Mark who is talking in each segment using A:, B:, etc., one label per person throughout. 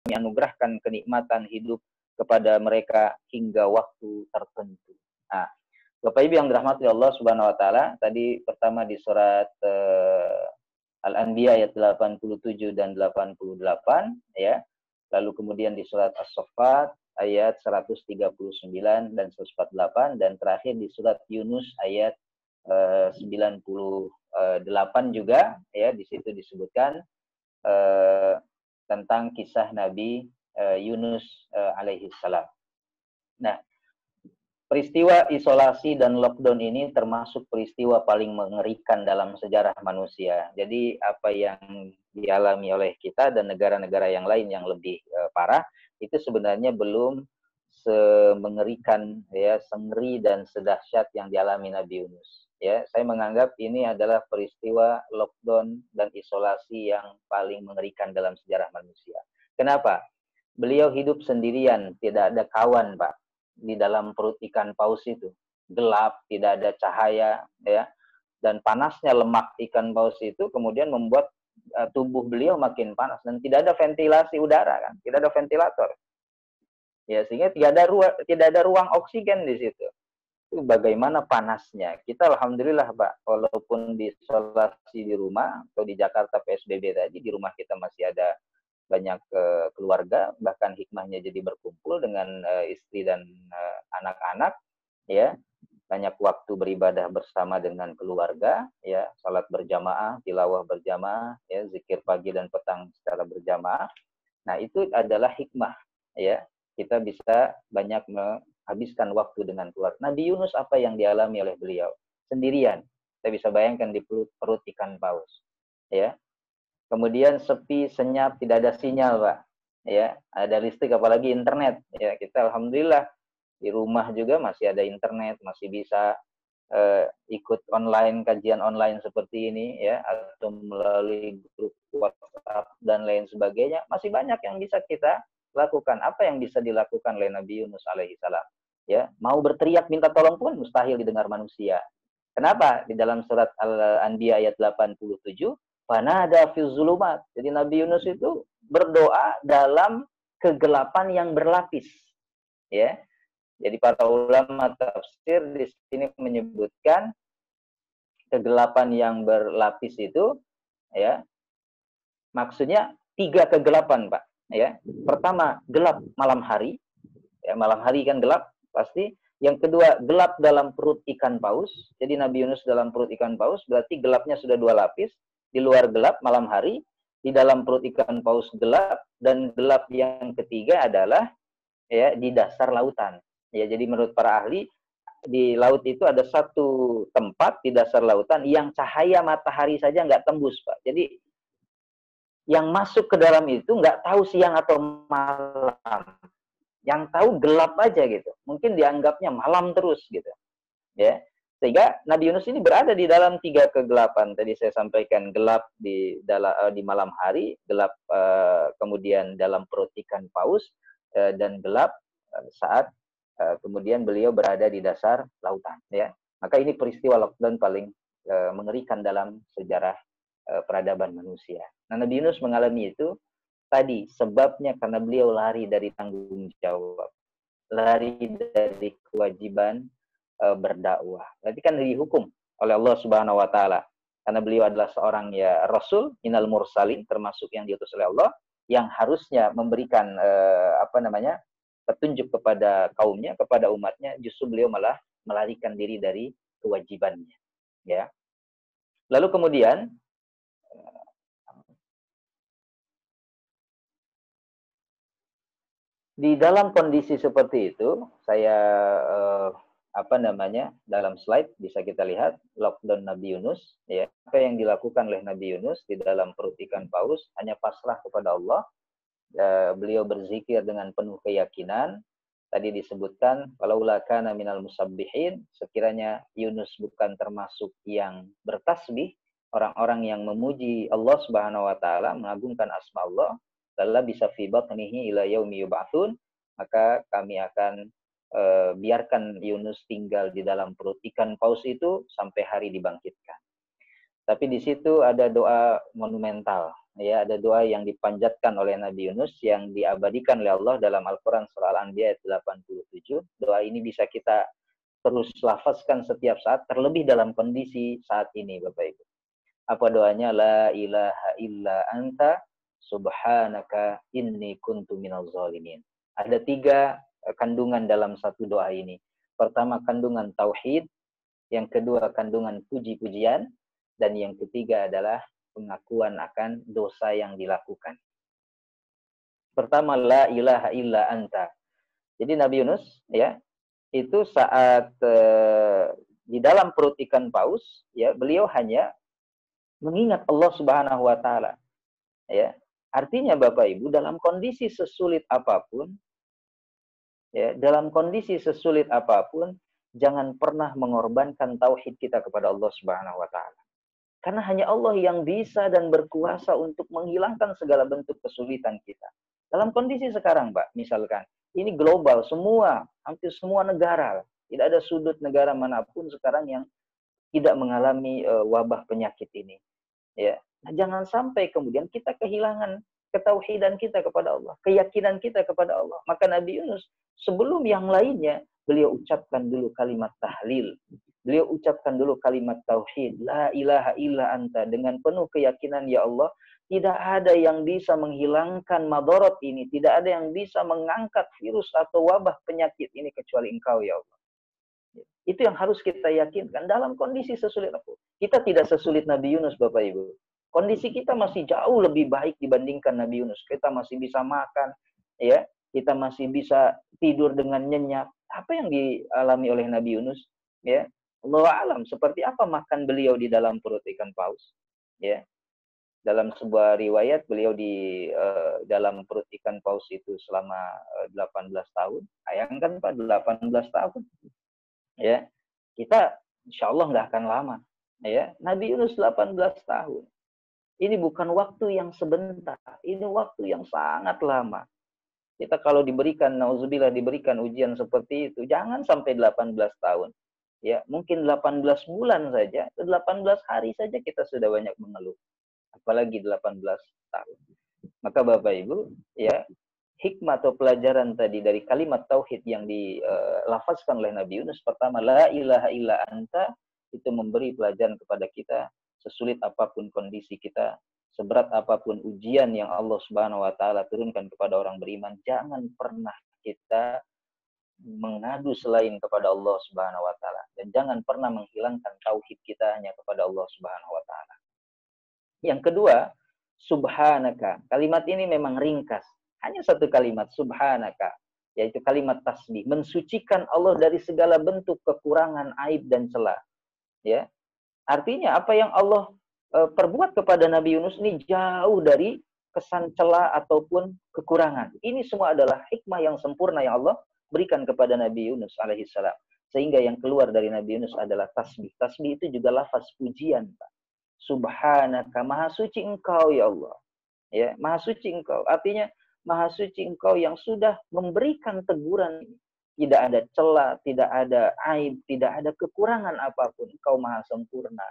A: kami anugerahkan kenikmatan hidup kepada mereka hingga waktu tertentu. Nah, Bapak Ibu yang dirahmati Allah Subhanahu wa taala, tadi pertama di surat Al-Anbiya ayat 87 dan 88 ya. Lalu kemudian di surat As-Saffat ayat 139 dan 148, dan terakhir di surat Yunus ayat 98 juga ya. Di situ disebutkan tentang kisah Nabi Yunus alaihi salam. Nah, peristiwa isolasi dan lockdown ini termasuk peristiwa paling mengerikan dalam sejarah manusia. Jadi apa yang dialami oleh kita dan negara-negara yang lain yang lebih parah, itu sebenarnya belum semengerikan ya, sengeri dan sedahsyat yang dialami Nabi Yunus. Ya, saya menganggap ini adalah peristiwa lockdown dan isolasi yang paling mengerikan dalam sejarah manusia. Kenapa? Beliau hidup sendirian, tidak ada kawan, Pak, di dalam perut ikan paus itu. Gelap, tidak ada cahaya ya, dan panasnya lemak ikan paus itu kemudian membuat tubuh beliau makin panas, dan tidak ada ventilasi udara kan, tidak ada ventilator ya, sehingga tidak ada ruang oksigen di situ. Itu bagaimana panasnya. Kita alhamdulillah Pak, walaupun diisolasi di rumah atau di Jakarta PSBB tadi, di rumah kita masih ada banyak keluarga, bahkan hikmahnya jadi berkumpul dengan istri dan anak-anak ya, banyak waktu beribadah bersama dengan keluarga ya, salat berjamaah, tilawah berjamaah ya, zikir pagi dan petang secara berjamaah. Nah, itu adalah hikmah ya, kita bisa banyak menghabiskan waktu dengan keluarga. Nabi Yunus apa yang dialami oleh beliau? Sendirian. Kita bisa bayangkan di perut ikan paus ya. Kemudian sepi, senyap, tidak ada sinyal, Pak. Ya, ada listrik apalagi internet. Ya, kita alhamdulillah di rumah juga masih ada internet, masih bisa ikut online, kajian online seperti ini ya, atau melalui grup WhatsApp dan lain sebagainya. Masih banyak yang bisa kita lakukan. Apa yang bisa dilakukan oleh Nabi Yunus alaihi salam? Ya, mau berteriak minta tolong pun mustahil didengar manusia. Kenapa? Di dalam surat Al-Anbiya ayat 87, fanada fi zulumat. Jadi Nabi Yunus itu berdoa dalam kegelapan yang berlapis. Ya. Jadi para ulama tafsir di sini menyebutkan kegelapan yang berlapis itu ya, maksudnya 3 kegelapan, Pak, ya. Pertama, gelap malam hari. Ya, malam hari kan gelap pasti. Yang kedua, gelap dalam perut ikan paus. Jadi Nabi Yunus dalam perut ikan paus, berarti gelapnya sudah 2 lapis. Di luar gelap malam hari, di dalam perut ikan paus gelap, dan gelap yang ketiga adalah ya di dasar lautan. Ya, jadi menurut para ahli, di laut itu ada satu tempat di dasar lautan yang cahaya matahari saja nggak tembus, Pak. Jadi yang masuk ke dalam itu nggak tahu siang atau malam. Yang tahu gelap aja gitu. Mungkin dianggapnya malam terus gitu. Ya. Sehingga Nabi Yunus ini berada di dalam 3 kegelapan. Tadi saya sampaikan, gelap di malam hari, gelap kemudian dalam perut ikan paus, dan gelap saat kemudian beliau berada di dasar lautan ya. Maka ini peristiwa lockdown paling mengerikan dalam sejarah peradaban manusia. Nah, Nabi Yunus mengalami itu tadi sebabnya karena beliau lari dari tanggung jawab, lari dari kewajiban berdakwah. Berarti kan dihukum oleh Allah Subhanahu wa taala. Karena beliau adalah seorang ya rasul, minal mursalin, termasuk yang diutus oleh Allah, yang harusnya memberikan petunjuk kepada kaumnya, kepada umatnya, justru beliau malah melarikan diri dari kewajibannya. Ya. Lalu kemudian di dalam kondisi seperti itu, saya dalam slide bisa kita lihat lockdown Nabi Yunus ya. Apa yang dilakukan oleh Nabi Yunus di dalam perut ikan paus, hanya pasrah kepada Allah. Beliau berzikir dengan penuh keyakinan. Tadi disebutkan walaula kana minal musabbihin, sekiranya Yunus bukan termasuk yang bertasbih, orang-orang yang memuji Allah Subhanahu wa taala, mengagungkan asma Allah, lalla bisa fi batnihi ila yaumi yub'atsun, maka kami akan biarkan Yunus tinggal di dalam perut ikan paus itu sampai hari dibangkitkan. Tapi di situ ada doa monumental Ya, ada doa yang dipanjatkan oleh Nabi Yunus yang diabadikan oleh Allah dalam Al-Quran surah Al-Anbiya ayat 87. Doa ini bisa kita terus lafazkan setiap saat, terlebih dalam kondisi saat ini, Bapak Ibu. Apa doanya? La ilaha illa anta subhanaka inni kuntu minaz zalimin. Ada 3 kandungan dalam satu doa ini. Pertama, kandungan tauhid. Yang kedua, kandungan puji-pujian. Dan yang ketiga adalah pengakuan akan dosa yang dilakukan. Pertama, la ilaha illa anta. Jadi Nabi Yunus, ya, itu saat di dalam perut ikan paus, ya, beliau hanya mengingat Allah Subhanahu wa taala, ya. Artinya Bapak Ibu, dalam kondisi sesulit apapun, ya, dalam kondisi sesulit apapun, jangan pernah mengorbankan tauhid kita kepada Allah Subhanahu wa taala. Karena hanya Allah yang bisa dan berkuasa untuk menghilangkan segala bentuk kesulitan kita. Dalam kondisi sekarang, Pak, misalkan, ini global, semua, hampir semua negara, tidak ada sudut negara manapun sekarang yang tidak mengalami wabah penyakit ini. Ya, nah, jangan sampai kemudian kita kehilangan ketauhidan kita kepada Allah, keyakinan kita kepada Allah. Maka Nabi Yunus sebelum yang lainnya, beliau ucapkan dulu kalimat tahlil. Beliau ucapkan dulu kalimat tauhid, la ilaha illa anta, dengan penuh keyakinan, ya Allah, tidak ada yang bisa menghilangkan madarat ini, tidak ada yang bisa mengangkat virus atau wabah penyakit ini kecuali Engkau, ya Allah. Itu yang harus kita yakinkan dalam kondisi sesulit apapun. Kita tidak sesulit Nabi Yunus, Bapak Ibu. Kondisi kita masih jauh lebih baik dibandingkan Nabi Yunus. Kita masih bisa makan, ya, kita masih bisa tidur dengan nyenyak. Apa yang dialami oleh Nabi Yunus, ya, Allah alam, seperti apa makan beliau di dalam perut ikan paus, ya. Dalam sebuah riwayat, beliau di dalam perut ikan paus itu selama 18 tahun. Bayangkan Pak, 18 tahun. Ya, kita insya Allah nggak akan lama. Ya, Nabi Yunus 18 tahun. Ini bukan waktu yang sebentar. Ini waktu yang sangat lama. Kita kalau diberikan, nauzubillah, diberikan ujian seperti itu, jangan sampai 18 tahun. Ya, mungkin 18 bulan saja, 18 hari saja kita sudah banyak mengeluh. Apalagi 18 tahun. Maka Bapak Ibu, ya, hikmah atau pelajaran tadi dari kalimat tauhid yang dilafazkan oleh Nabi Yunus, pertama, la ilaha illa anta, itu memberi pelajaran kepada kita, sesulit apapun kondisi kita, seberat apapun ujian yang Allah Subhanahu wa taala turunkan kepada orang beriman, jangan pernah kita mengadu selain kepada Allah Subhanahu wa taala, dan jangan pernah menghilangkan tauhid kita hanya kepada Allah Subhanahu wa taala. Yang kedua, subhanaka. Kalimat ini memang ringkas. Hanya satu kalimat, subhanaka. Yaitu kalimat tasbih. Mensucikan Allah dari segala bentuk kekurangan, aib, dan celah. Ya. Artinya apa yang Allah perbuat kepada Nabi Yunus ini jauh dari kesan celah ataupun kekurangan. Ini semua adalah hikmah yang sempurna yang Allah berikan kepada Nabi Yunus alaihissalam. Sehingga yang keluar dari Nabi Yunus adalah tasbih. Tasbih itu juga lafaz pujian, Pak. Subhanaka, maha suci engkau ya Allah. Ya, maha suci engkau. Artinya maha suci engkau yang sudah memberikan teguran. Tidak ada celah, tidak ada aib, tidak ada kekurangan apapun. Engkau maha sempurna.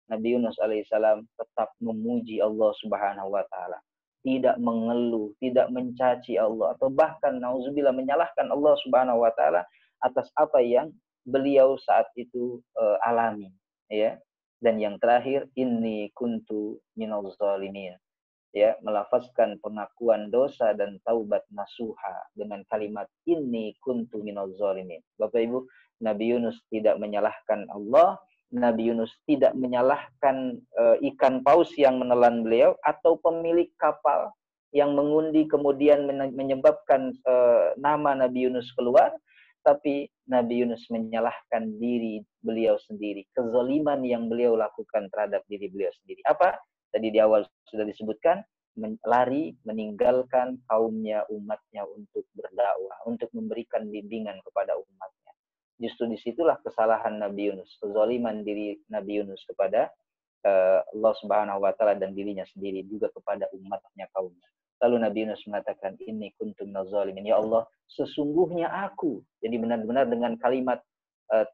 A: Nabi Yunus alaihissalam tetap memuji Allah Subhanahu wa taala. Tidak mengeluh, tidak mencaci Allah, atau bahkan nauzubillah menyalahkan Allah Subhanahu wa taala atas apa yang beliau saat itu alami, ya. Dan yang terakhir, inni kuntu minaz zalimin. Ya, melafazkan pengakuan dosa dan taubat nasuha dengan kalimat inni kuntu minaz zalimin. Bapak Ibu, Nabi Yunus tidak menyalahkan Allah, Nabi Yunus tidak menyalahkan ikan paus yang menelan beliau atau pemilik kapal yang mengundi kemudian menyebabkan nama Nabi Yunus keluar, tapi Nabi Yunus menyalahkan diri beliau sendiri, kezaliman yang beliau lakukan terhadap diri beliau sendiri. Apa? Tadi di awal sudah disebutkan, lari meninggalkan kaumnya, umatnya untuk berdakwah, untuk memberikan bimbingan kepada umatnya. Justru disitulah kesalahan Nabi Yunus, kezaliman diri Nabi Yunus kepada Allah Subhanahu wa taala dan dirinya sendiri, juga kepada umatnya, kaumnya. Lalu Nabi Yunus mengatakan, inni kuntu minaz zalimin. Ya Allah, sesungguhnya aku. Jadi benar-benar dengan kalimat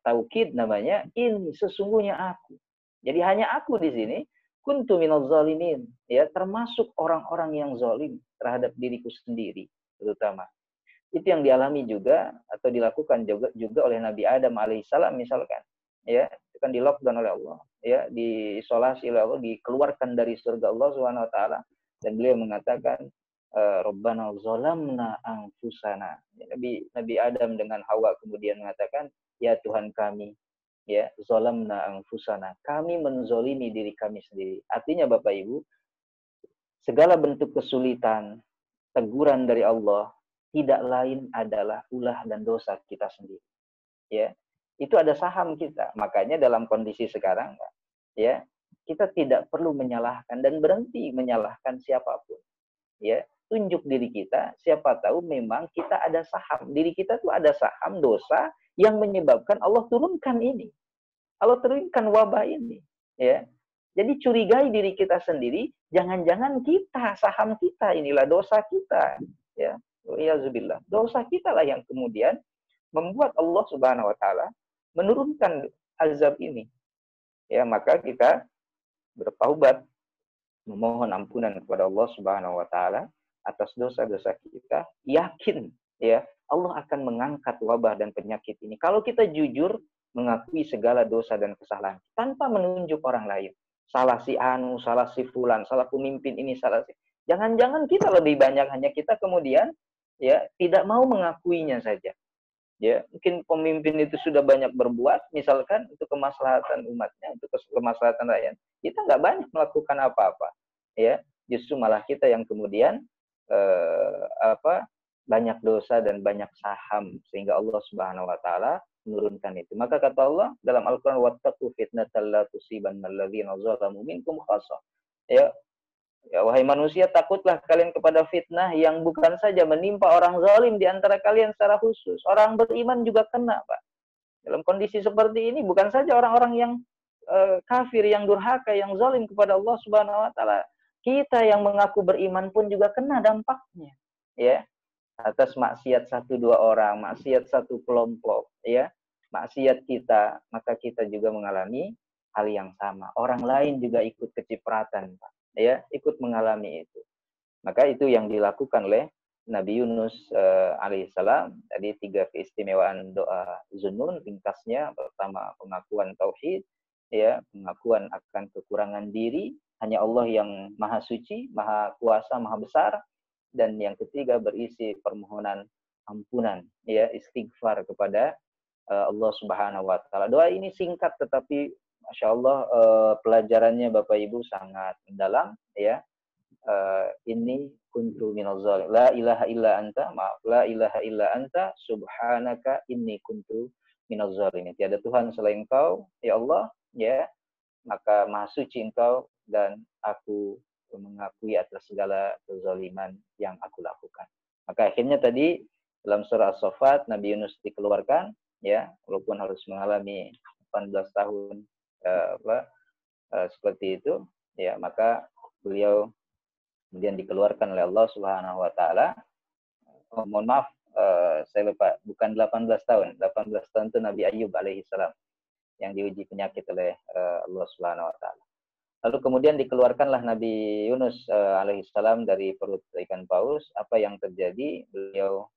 A: taukid namanya, ini sesungguhnya aku. Jadi hanya aku di sini kuntu minaz zalimin, ya, termasuk orang-orang yang zalim terhadap diriku sendiri terutama. Itu yang dialami juga atau dilakukan juga oleh Nabi Adam alaihissalam misalkan, ya, itu kan di lockdown oleh Allah, ya, diisolasi oleh Allah, dikeluarkan dari surga Allah Subhanahu wa taala, dan beliau mengatakan Rabbana zalamna anfusana. Nabi Adam dengan Hawa kemudian mengatakan, ya Tuhan kami, ya, zalamna anfusana, kami menzolimi diri kami sendiri. Artinya Bapak Ibu, segala bentuk kesulitan, teguran dari Allah tidak lain adalah ulah dan dosa kita sendiri. Ya, itu ada saham kita. Makanya dalam kondisi sekarang, ya, kita tidak perlu menyalahkan dan berhenti menyalahkan siapapun. Ya, tunjuk diri kita. Siapa tahu memang kita ada saham. Diri kita tuh ada saham dosa yang menyebabkan Allah turunkan ini. Allah turunkan wabah ini. Ya, jadi curigai diri kita sendiri. Jangan-jangan kita, saham kita inilah dosa kita. Ya, Alhamdulillah. Dosa kita lah yang kemudian membuat Allah Subhanahu wa taala menurunkan azab ini. Ya, maka kita bertaubat, memohon ampunan kepada Allah Subhanahu wa taala atas dosa-dosa kita, yakin, ya, Allah akan mengangkat wabah dan penyakit ini kalau kita jujur mengakui segala dosa dan kesalahan tanpa menunjuk orang lain. Salah si anu, salah si fulan, salah pemimpin ini, salah si. Jangan-jangan kita lebih banyak, hanya kita kemudian, ya, tidak mau mengakuinya saja. Ya, mungkin pemimpin itu sudah banyak berbuat, misalkan untuk kemaslahatan umatnya, untuk kemaslahatan rakyat, kita nggak banyak melakukan apa-apa. Ya, justru malah kita yang kemudian banyak dosa dan banyak saham, sehingga Allah Subhanahu wa taala menurunkan itu. Maka kata Allah dalam Al-Qur'an, wattaqu fitnatal la tusibannal ladzina zalamu minkum khassah. Ya, ya, wahai manusia, takutlah kalian kepada fitnah yang bukan saja menimpa orang zalim di antara kalian secara khusus. Orang beriman juga kena, Pak. Dalam kondisi seperti ini, bukan saja orang-orang yang kafir, yang durhaka, yang zalim kepada Allah Subhanahu wa taala. Kita yang mengaku beriman pun juga kena dampaknya. Ya, atas maksiat satu dua orang, maksiat satu kelompok, ya, maksiat kita, maka kita juga mengalami hal yang sama. Orang lain juga ikut kecipratan, Pak. Ya, ikut mengalami itu. Maka itu yang dilakukan oleh Nabi Yunus alaihissalam. Tadi 3 keistimewaan doa Zunnun ringkasnya. Pertama, pengakuan tauhid, ya, pengakuan akan kekurangan diri, hanya Allah yang maha suci, maha kuasa, maha besar. Dan yang ketiga, berisi permohonan ampunan, ya, istighfar kepada Allah Subhanahu wa taala. Doa ini singkat tetapi Masya Allah pelajarannya Bapak Ibu sangat mendalam, ya. Ini kuntu minaz zalim. La ilaha illa anta, maaf, la ilaha illa anta subhanaka inni kuntu minaz zalimin. Tiada Tuhan selain Engkau, ya Allah, ya. Maka maha suci Engkau dan aku mengakui atas segala kezaliman yang aku lakukan. Maka akhirnya tadi dalam surah As-Saffat Nabi Yunus dikeluarkan, ya, walaupun harus mengalami 18 tahun seperti itu, ya, maka beliau kemudian dikeluarkan oleh Allah Subhanahu wa taala. Oh, mohon maaf, saya lupa, bukan 18 tahun. 18 tahun itu Nabi Ayub alaihissalam yang diuji penyakit oleh Allah Subhanahu wa taala. Lalu kemudian dikeluarkanlah Nabi Yunus alaihissalam dari perut ikan paus. Apa yang terjadi? Beliau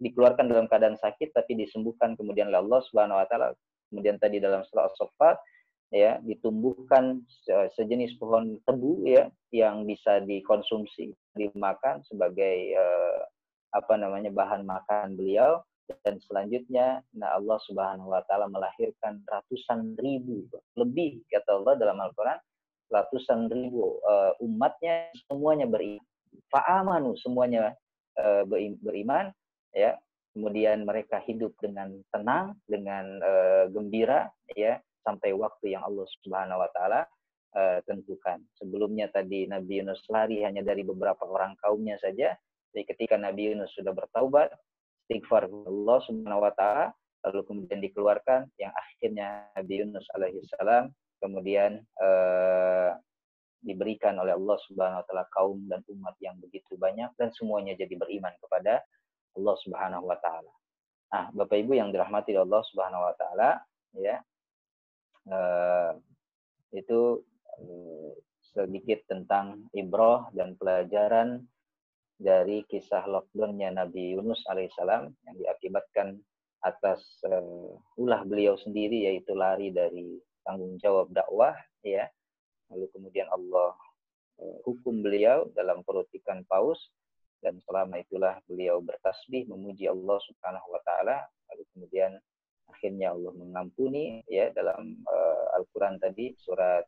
A: dikeluarkan dalam keadaan sakit tapi disembuhkan kemudian oleh Allah Subhanahu wa taala. Kemudian tadi dalam surah As-Saffat, ya, ditumbuhkan sejenis pohon tebu, ya, yang bisa dikonsumsi, dimakan sebagai bahan makan beliau. Dan selanjutnya, Allah Subhanahu wa taala melahirkan ratusan ribu, lebih kata Allah dalam Al-Qur'an, ratusan ribu umatnya semuanya beriman. Fa'amanu, semuanya beriman, ya. Kemudian mereka hidup dengan tenang, dengan gembira, ya, sampai waktu yang Allah Subhanahu wa taala tentukan. Sebelumnya tadi Nabi Yunus lari hanya dari beberapa orang kaumnya saja. Jadi ketika Nabi Yunus sudah bertaubat, istighfar Allah Subhanahu wa taala, lalu kemudian dikeluarkan, yang akhirnya Nabi Yunus alaihissalam kemudian diberikan oleh Allah Subhanahu wa taala kaum dan umat yang begitu banyak, dan semuanya jadi beriman kepada Allah Subhanahu wa taala. Nah, Bapak Ibu yang dirahmati Allah Subhanahu wa taala, ya. Itu sedikit tentang ibrah dan pelajaran dari kisah lockdownnya Nabi Yunus alaihissalam yang diakibatkan atas ulah beliau sendiri, yaitu lari dari tanggung jawab dakwah, ya. Lalu kemudian Allah hukum beliau dalam perut ikan paus, dan selama itulah beliau bertasbih memuji Allah Subhanahu wa taala. Lalu kemudian akhirnya Allah mengampuni, ya, dalam Al-Qur'an tadi surat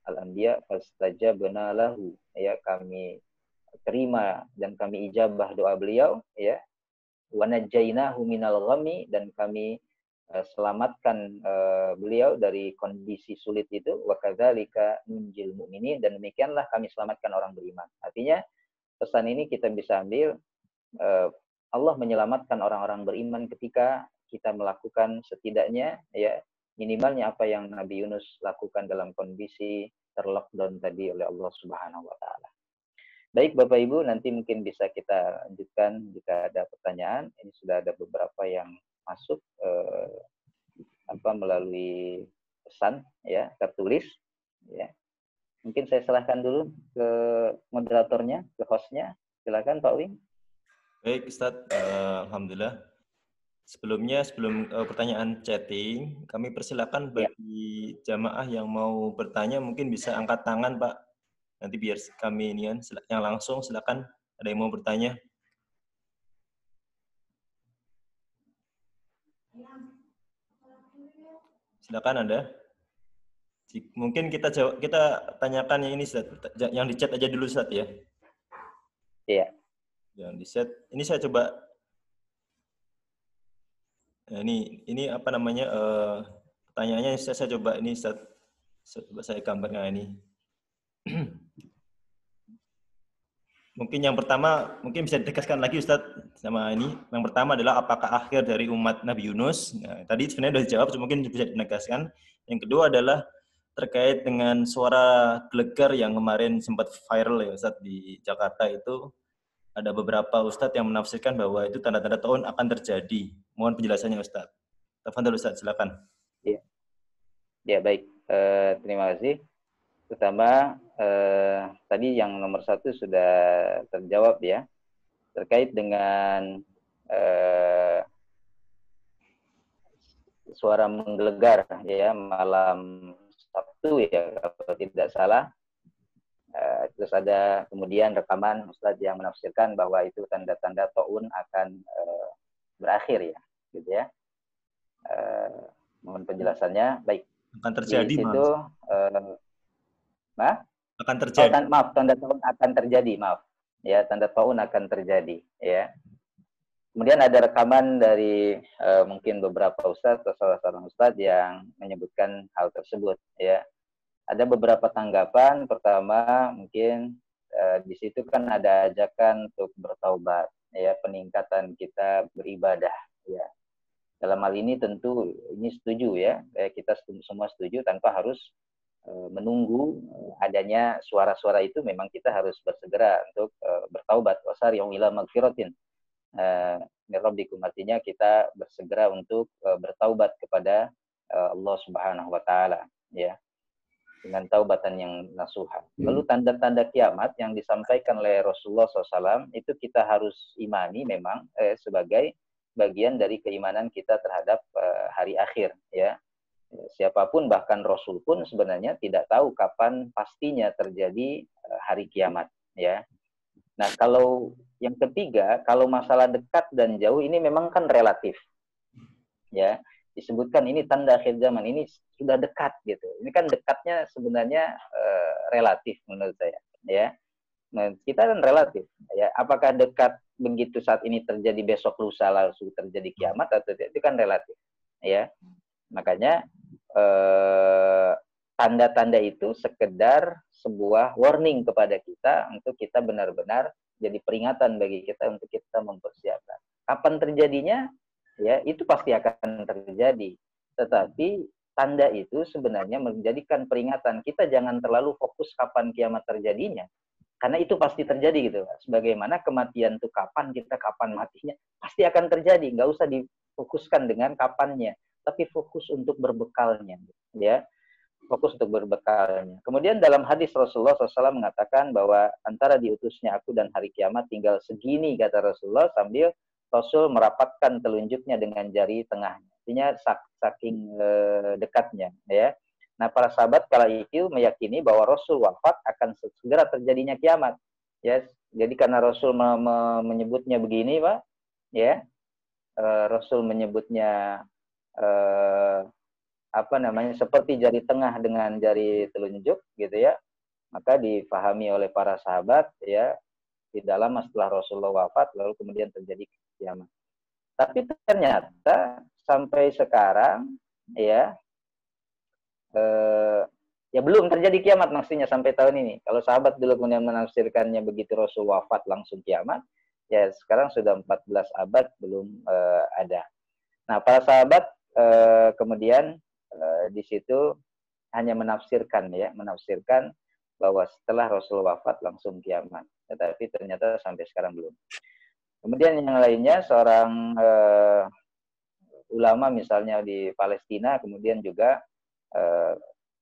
A: Al-Anbiya, fastajabna lahu, ya, kami terima dan kami ijabah doa beliau, ya, wa najjainahu minal ghammi, dan kami selamatkan beliau dari kondisi sulit itu, wa kadzalika nunjil mu'minin, dan demikianlah kami selamatkan orang beriman. Artinya pesan ini kita bisa ambil, Allah menyelamatkan orang-orang beriman ketika kita melakukan setidaknya, ya, minimalnya apa yang Nabi Yunus lakukan dalam kondisi terlockdown tadi oleh Allah Subhanahu wa taala. Baik Bapak Ibu, nanti mungkin bisa kita lanjutkan jika ada pertanyaan. Ini sudah ada beberapa yang masuk melalui pesan, ya, tertulis, ya. Mungkin saya serahkan dulu ke moderatornya, ke hostnya. Silakan Pak Wim.
B: Baik Ustadz, alhamdulillah. Sebelum pertanyaan chatting, kami persilakan bagi jamaah yang mau bertanya mungkin bisa angkat tangan Pak. Nanti biar kami ini yang langsung, silakan, ada yang mau bertanya. Silakan Anda. Mungkin kita tanyakan yang ini, yang di chat aja dulu, Ustaz, ya.
A: Iya.
B: Yang di chat. Ini saya coba. Nah, ini apa namanya? Pertanyaannya saya coba ini, Ustaz. Coba saya gambarkan ini. Mungkin yang pertama, mungkin bisa ditegaskan lagi Ustaz sama ini. Yang pertama adalah apakah akhir dari umat Nabi Yunus? Nah, tadi sebenarnya sudah dijawab, mungkin bisa ditegaskan. Yang kedua adalah terkait dengan suara gelegar yang kemarin sempat viral ya Ustaz di Jakarta itu. Ada beberapa Ustadz yang menafsirkan bahwa itu tanda-tanda tahun akan terjadi. Mohon penjelasannya Ustadz. Tafadhol Ustadz, silakan.
A: Ya, ya baik. Terima kasih. Pertama, tadi yang nomor 1 sudah terjawab, ya, terkait dengan suara menggelegar, ya, malam Sabtu, ya, kalau tidak salah. Terus ada kemudian rekaman Ustadz yang menafsirkan bahwa itu tanda-tanda taun akan berakhir, ya, gitu ya. Mohon penjelasannya. Baik.
B: Akan terjadi,
A: di situ,
B: akan terjadi.
A: Tanda taun akan terjadi, maaf. Ya, tanda taun akan terjadi, ya. Kemudian ada rekaman dari mungkin beberapa ustadz atau salah seorang ustadz yang menyebutkan hal tersebut, ya. Ada beberapa tanggapan. Pertama, mungkin di situ kan ada ajakan untuk bertaubat, ya, peningkatan kita beribadah, ya. Dalam hal ini tentu ini setuju, ya, kita semua setuju tanpa harus menunggu adanya suara-suara itu. Memang kita harus bersegera untuk bertaubat. Wasari'u ila magfiratin min rabbikum, artinya kita bersegera untuk bertaubat kepada Allah Subhanahu wa taala, ya, dengan taubatan yang nasuha. Lalu tanda-tanda kiamat yang disampaikan oleh Rasulullah SAW itu kita harus imani memang sebagai bagian dari keimanan kita terhadap hari akhir, ya. Siapapun, bahkan Rasul pun sebenarnya tidak tahu kapan pastinya terjadi hari kiamat, ya. Nah, kalau yang ketiga, kalau masalah dekat dan jauh ini memang kan relatif, ya. Disebutkan ini tanda akhir zaman, ini sudah dekat, gitu. Ini kan dekatnya sebenarnya relatif menurut saya, ya. Nah, kita kan relatif, ya. Apakah dekat begitu saat ini terjadi, besok lusa langsung terjadi kiamat atau tidak, itu kan relatif, ya. Makanya tanda-tanda itu sekedar sebuah warning kepada kita untuk kita benar-benar jadi peringatan bagi kita untuk kita mempersiapkan. Kapan terjadinya? Ya, itu pasti akan terjadi. Tetapi tanda itu sebenarnya menjadikan peringatan. Kita jangan terlalu fokus kapan kiamat terjadinya. Karena itu pasti terjadi, gitu. Sebagaimana kematian itu kapan, kita kapan matinya, pasti akan terjadi. Nggak usah difokuskan dengan kapannya, tapi fokus untuk berbekalnya, ya. fokus untuk berbekalnya. Kemudian dalam hadis Rasulullah SAW mengatakan bahwa antara diutusnya aku dan hari kiamat tinggal segini, kata Rasulullah, sambil Rasul merapatkan telunjuknya dengan jari tengahnya. Artinya saking dekatnya, ya. Nah, para sahabat kala itu meyakini bahwa Rasul wafat akan segera terjadinya kiamat. Ya, jadi karena Rasul menyebutnya begini, Pak, ya, Rasul menyebutnya seperti jari tengah dengan jari telunjuk, gitu ya, maka difahami oleh para sahabat, ya, tidak lama setelah Rasulullah wafat lalu kemudian terjadi kiamat. Tapi ternyata sampai sekarang, ya, ya belum terjadi kiamat maksudnya sampai tahun ini. Kalau sahabat dulu kemudian menafsirkannya begitu Rasul wafat langsung kiamat, ya sekarang sudah 14 abad belum ada. Nah, para sahabat kemudian di situ hanya menafsirkan bahwa setelah Rasul wafat langsung kiamat. Tetapi ternyata sampai sekarang belum. Kemudian yang lainnya, seorang ulama misalnya di Palestina kemudian juga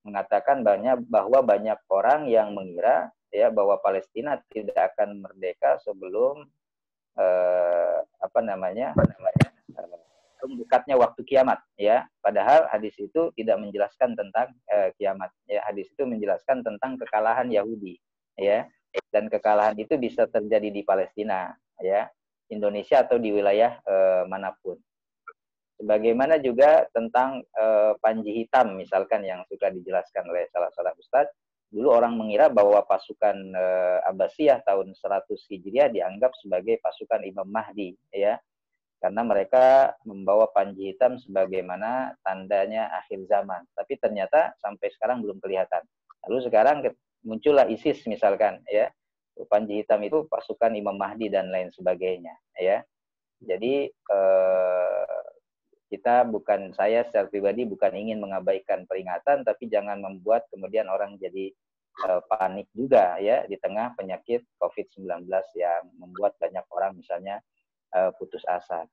A: mengatakan bahwa banyak orang yang mengira, ya, bahwa Palestina tidak akan merdeka sebelum dekatnya waktu kiamat, ya. Padahal hadis itu tidak menjelaskan tentang kiamat, ya. Hadis itu menjelaskan tentang kekalahan Yahudi, ya. Dan kekalahan itu bisa terjadi di Palestina, ya, Indonesia atau di wilayah manapun. Sebagaimana juga tentang Panji Hitam misalkan yang suka dijelaskan oleh salah seorang ustadz, dulu orang mengira bahwa pasukan Abbasiyah tahun 100 Hijriah dianggap sebagai pasukan Imam Mahdi, ya. Karena mereka membawa panji hitam sebagaimana tandanya akhir zaman. Tapi ternyata sampai sekarang belum kelihatan. Lalu sekarang muncullah ISIS misalkan, ya. Panji hitam itu pasukan Imam Mahdi dan lain sebagainya, ya. Jadi saya secara pribadi bukan ingin mengabaikan peringatan, tapi jangan membuat kemudian orang jadi panik juga, ya, di tengah penyakit COVID-19 yang membuat banyak orang misalnya putus asa.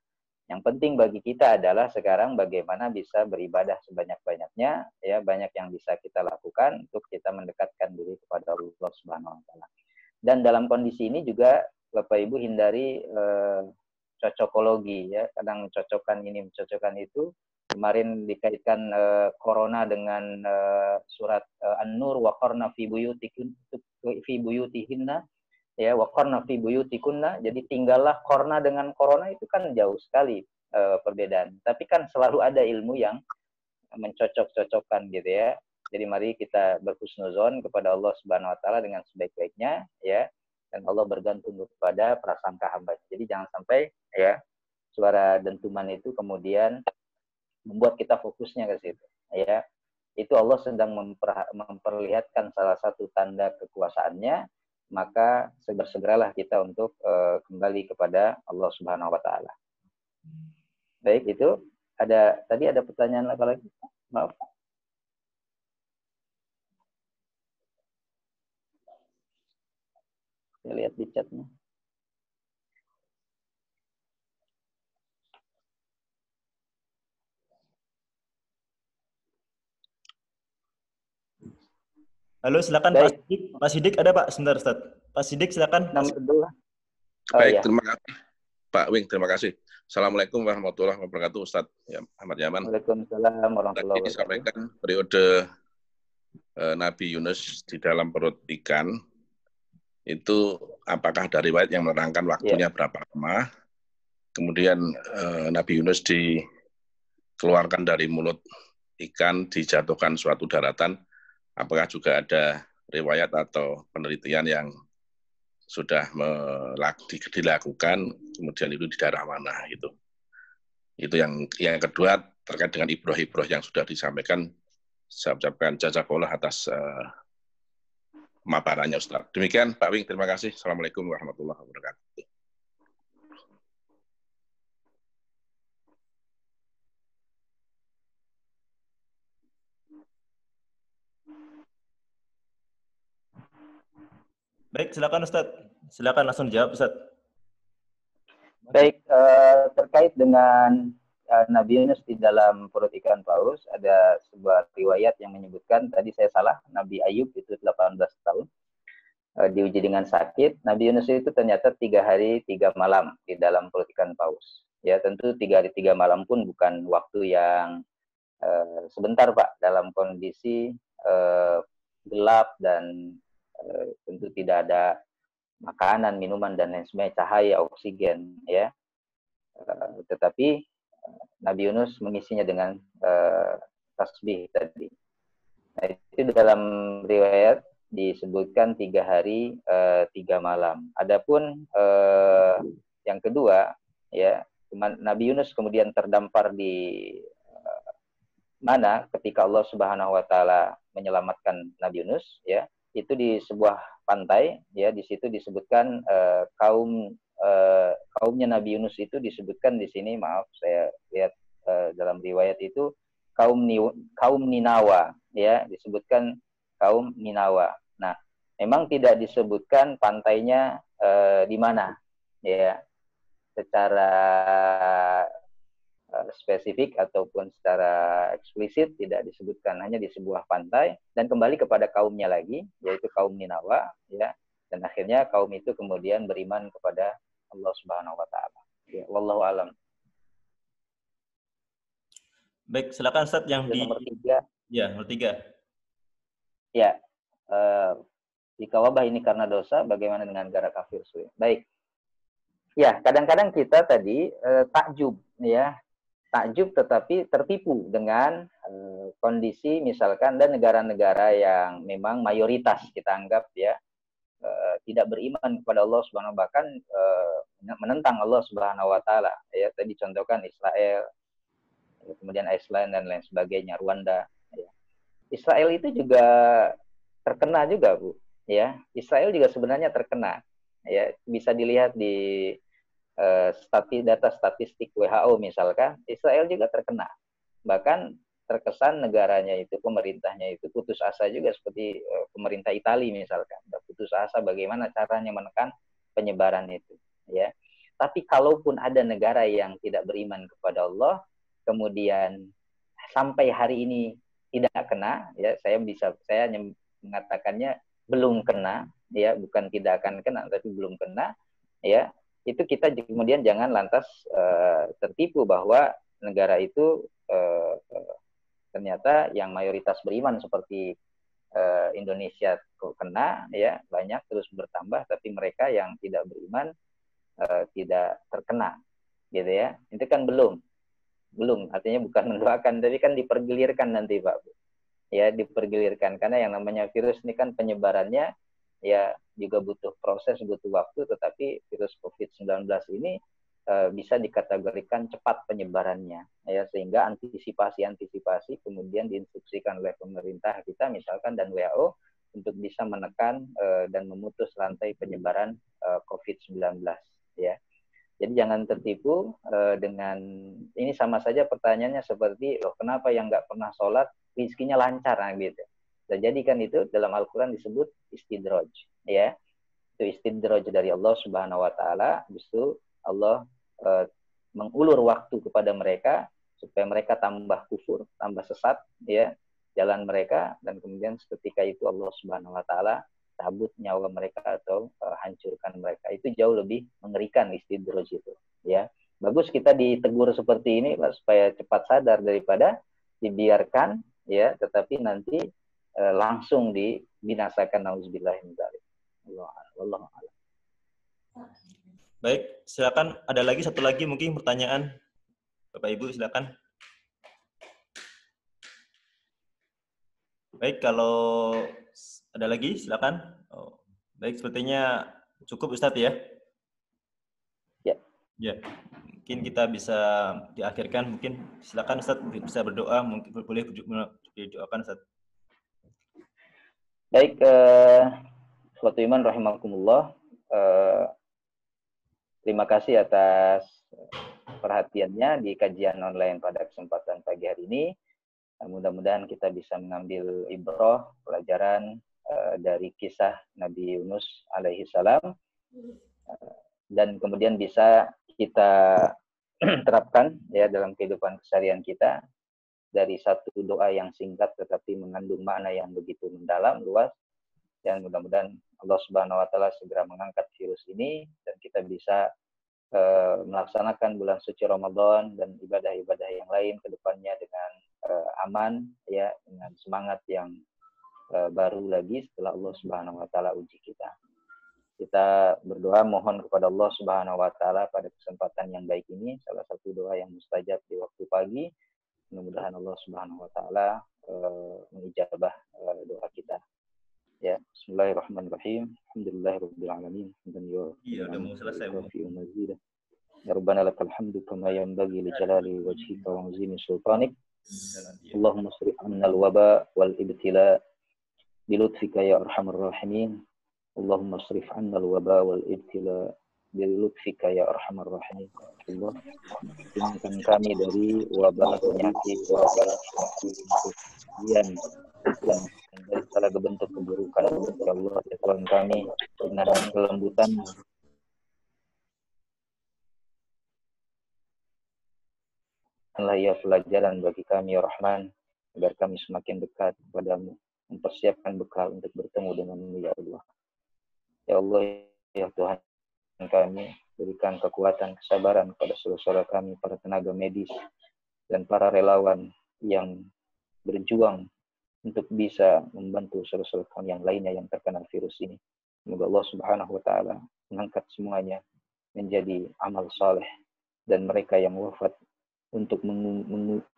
A: Yang penting bagi kita adalah sekarang bagaimana bisa beribadah sebanyak-banyaknya, ya, banyak yang bisa kita lakukan untuk kita mendekatkan diri kepada Allah Subhanahu wa taala. Dan dalam kondisi ini juga Bapak Ibu hindari cocokologi, ya. Kadang mencocokkan ini, mencocokkan itu. Kemarin dikaitkan corona dengan surat An-Nur, wa qarna fi buyutihinna, ya, waqarna fi buyutikunna. Jadi tinggallah korna dengan corona, itu kan jauh sekali perbedaan. Tapi kan selalu ada ilmu yang mencocok-cocokkan, gitu ya. Jadi mari kita berhusnuzon kepada Allah Subhanahu wa taala dengan sebaik-baiknya, ya. Dan Allah bergantung kepada prasangka hamba. Jadi jangan sampai, ya, suara dentuman itu kemudian membuat kita fokusnya ke situ, ya. Itu Allah sedang memperlihatkan salah satu tanda kekuasaannya, maka bersegeralah kita untuk kembali kepada Allah Subhanahu wa taala. Baik, itu tadi ada pertanyaan apa lagi? Maaf. Saya lihat di chatnya.
B: Halo, silakan. Baik. Pak Sidik ada, Pak? Sebentar, Ustaz. Pak Sidik, silakan.
C: Baik, ya. Terima kasih. Pak Wing, terima kasih. Assalamualaikum warahmatullahi wabarakatuh, Ustaz Ahmad Yaman.
A: Waalaikumsalam warahmatullahi wabarakatuh.
C: Tadi disampaikan periode Nabi Yunus di dalam perut ikan, itu apakah ada riwayat yang menerangkan waktunya berapa lama? Kemudian Nabi Yunus dikeluarkan dari mulut ikan, dijatuhkan suatu daratan. Apakah juga ada riwayat atau penelitian yang sudah dilakukan, kemudian itu di daerah mana gitu. Itu yang kedua terkait dengan ibroh-ibroh yang sudah disampaikan. Saya ucapkan jazakallah atas pemaparannya, Ustaz. Demikian Pak Wing, terima kasih. Assalamualaikum warahmatullahi wabarakatuh.
B: Baik, silakan Ustaz. Silakan langsung jawab, Ustaz.
A: Baik, terkait dengan Nabi Yunus di dalam perut ikan paus, ada sebuah riwayat yang menyebutkan, tadi saya salah, Nabi Ayub itu 18 tahun, diuji dengan sakit. Nabi Yunus itu ternyata 3 hari 3 malam di dalam perut ikan paus. Ya, tentu 3 hari 3 malam pun bukan waktu yang sebentar, Pak, dalam kondisi gelap dan tentu tidak ada makanan, minuman, dan lain sebagainya, cahaya, oksigen, ya. Tetapi Nabi Yunus mengisinya dengan tasbih tadi. Nah, itu dalam riwayat disebutkan 3 hari 3 malam. Adapun yang kedua, ya, Nabi Yunus kemudian terdampar di mana ketika Allah Subhanahu wa taala menyelamatkan Nabi Yunus, ya, itu di sebuah pantai, ya, di situ disebutkan kaumnya Nabi Yunus itu disebutkan di sini, maaf saya lihat dalam riwayat itu kaum Ninawa, ya, disebutkan kaum Ninawa. Nah, memang tidak disebutkan pantainya di mana, ya, secara spesifik ataupun secara eksplisit tidak disebutkan, hanya di sebuah pantai, dan kembali kepada kaumnya lagi, yaitu kaum Ninawa, ya, dan akhirnya kaum itu kemudian beriman kepada Allah Subhanahu wa taala. Ya, wallahu alam.
B: Baik, silakan Ustaz yang di
A: nomor 3.
B: Ya, nomor 3.
A: Ya, jika wabah ini karena dosa, bagaimana dengan negara kafir? Baik. Ya, kadang-kadang kita tadi takjub, ya, takjub tetapi tertipu dengan kondisi misalkan dan negara-negara yang memang mayoritas kita anggap, ya, tidak beriman kepada Allah Subhanahu wa taala, bahkan menentang Allah Subhanahu wa taala, ya, tadi contohkan Israel, kemudian Iceland dan lain sebagainya, Rwanda, ya. Israel itu juga terkena juga, Bu, ya. Israel juga sebenarnya terkena, ya, bisa dilihat di data statistik WHO misalkan, Israel juga terkena. Bahkan terkesan negaranya itu, pemerintahnya itu putus asa juga, seperti pemerintah Italia misalkan, putus asa bagaimana caranya menekan penyebaran itu, ya. Tapi kalaupun ada negara yang tidak beriman kepada Allah, kemudian sampai hari ini tidak kena, ya, saya hanya mengatakannya belum kena, ya, bukan tidak akan kena, tapi belum kena, ya. Itu kita kemudian jangan lantas tertipu bahwa negara itu ternyata yang mayoritas beriman seperti Indonesia kena, ya, banyak terus bertambah, tapi mereka yang tidak beriman tidak terkena, gitu, ya. Itu kan belum, artinya bukan mendoakan, tapi kan dipergilirkan nanti, Pak, ya, dipergilirkan, karena yang namanya virus ini kan penyebarannya, ya, juga butuh proses, butuh waktu, tetapi virus COVID-19 ini bisa dikategorikan cepat penyebarannya, ya, sehingga antisipasi kemudian diinstruksikan oleh pemerintah kita misalkan dan WHO untuk bisa menekan dan memutus rantai penyebaran COVID-19, ya. Jadi jangan tertipu dengan ini, sama saja pertanyaannya seperti, loh, kenapa yang nggak pernah sholat rizkinya lancar, nah, gitu. Dan jadikan itu dalam Al-Quran disebut istidraj, ya. Itu istidraj dari Allah Subhanahu wa taala, justru Allah mengulur waktu kepada mereka supaya mereka tambah kufur, tambah sesat, ya, jalan mereka, dan kemudian seketika itu Allah Subhanahu wa taala cabut nyawa mereka atau hancurkan mereka. Itu jauh lebih mengerikan istidraj itu, ya. Bagus kita ditegur seperti ini, Pak, supaya cepat sadar daripada dibiarkan, ya, tetapi nanti langsung dibinasakan, nauzubillah min dzalik. Wallahu a'lam.
B: Baik, silakan, ada lagi satu lagi mungkin pertanyaan Bapak Ibu, silakan. Baik, kalau ada lagi silakan. Oh, baik, sepertinya cukup Ustadz, ya.
A: Ya.
B: Ya. Mungkin kita bisa diakhirkan, mungkin silakan Ustadz bisa berdoa, mungkin boleh didoakan Ustadz.
A: Baik, suatu iman rahimakumullah, terima kasih atas perhatiannya di kajian online pada kesempatan pagi hari ini. Mudah-mudahan kita bisa mengambil ibrah, pelajaran dari kisah Nabi Yunus alaihi salam, dan kemudian bisa kita terapkan ya dalam kehidupan keseharian kita, dari satu doa yang singkat tetapi mengandung makna yang begitu mendalam, luas, dan mudah-mudahan Allah Subhanahu wa taala segera mengangkat virus ini dan kita bisa melaksanakan bulan suci Ramadan dan ibadah-ibadah yang lain ke depannya dengan aman ya, dengan semangat yang baru lagi setelah Allah Subhanahu wa taala uji kita. Kita berdoa mohon kepada Allah Subhanahu wa taala pada kesempatan yang baik ini, salah satu doa yang mustajab di waktu pagi. Mudah-mudahan Allah Subhanahu wa taala mengijabah doa kita. Ya, bismillahirrahmanirrahim. Alhamdulillahirabbil alamin.
B: Iya, udah mau selesai.
A: Ya Rabbana lakal hamdu kama yanbaghi li jalali wajhika wa 'azimi sultanik. Allahumma shrif 'anna al-waba wal ibtila bi lutfika ya arhamar rahimin. Allahumma shrif 'anna al-waba wal ibtila bi lutfika ya arhamar rahimin. Allah, hindarkan kami dari wabah penyakit, wabah kemudian dan dari segala bentuk keburukan. Ya Allah, ya Tuhan kami, dengan kelembutan Allah ya pelajaran bagi kami ya Rahman, agar kami semakin dekat kepadamu, mempersiapkan bekal untuk bertemu denganmu ya Allah. Ya Allah ya Tuhan kami, berikan kekuatan, kesabaran kepada saudara kami, para tenaga medis dan para relawan yang berjuang untuk bisa membantu saudara-saudara kami yang lainnya yang terkena virus ini. Semoga Allah Subhanahu wa taala mengangkat semuanya menjadi amal saleh dan mereka yang wafat untuk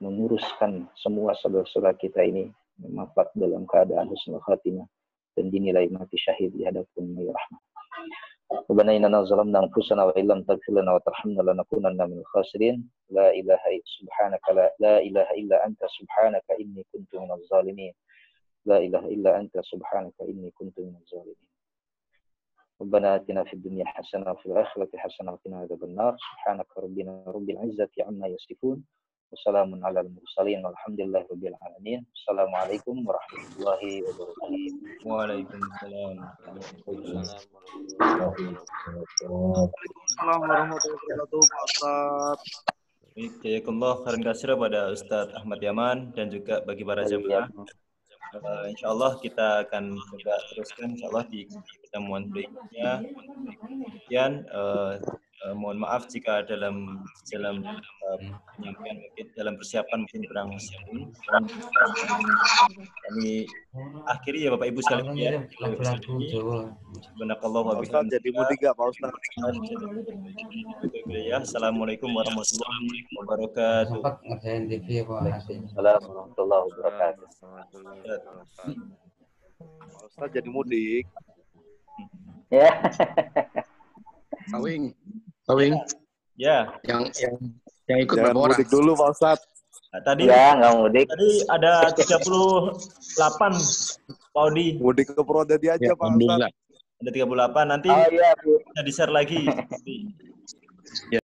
A: menguruskan semua saudara-saudara kita ini wafat dalam keadaan husnul khatimah dan dinilai mati syahid di hadapan Rahman. Rabbana inna zalamna anfusana wa illam taghfir lana wa tarhamna lanakunanna minal khasirin. La ilaha subhanaka la ilaha illa anta subhanaka inni kuntu minaz zalimin. La ilaha illa anta subhanaka inni kuntu minaz zalimin. Rabbana atina fid dunya hasanah wa fil akhirati hasanah wa qina adzabannar. Subhanaka rabbina rabbil izzati amma yasifun. Wassalamun alal mursalin walhamdulillahi rabbil alamin. Assalamualaikum warahmatullahi wabarakatuh.
B: Waalaikumsalam.
D: Waalaikumsalam warahmatullahi wabarakatuh, Pak Ustaz.
B: Baik, jazakallah khairan katsira pada Ustadz Ahmad Yaman dan juga bagi para jamaah. Insyaallah kita akan coba teruskan insyaallah di pertemuan berikutnya. Kemudian mohon maaf jika dalam penyampaian mungkin dalam persiapan mungkin kurang kami akhiri ya Bapak Ibu sekalian ya. Subhanakallah wa bihamdihi.
D: Jadi mudik enggak Pak Ustaz?
B: Ya, assalamualaikum warahmatullahi wabarakatuh.
A: Assalamualaikum warahmatullahi wabarakatuh.
D: Pak Ustaz jadi mudik.
A: Ya.
E: Sawing.
B: Ya.
E: Yang ikut
D: Jangan
E: berapa orang?
D: mudik dulu Pak Ustaz.
B: Nah, tadi
A: Ya, nggak mudik.
B: Tadi ada 38 Pak Odi.
D: Mudik ke Purwodadi aja
E: Ya,
D: Pak Ustaz.
E: alhamdulillah.
B: Ada 38 nanti
A: Oh iya, Bu.
B: bisa di-share lagi.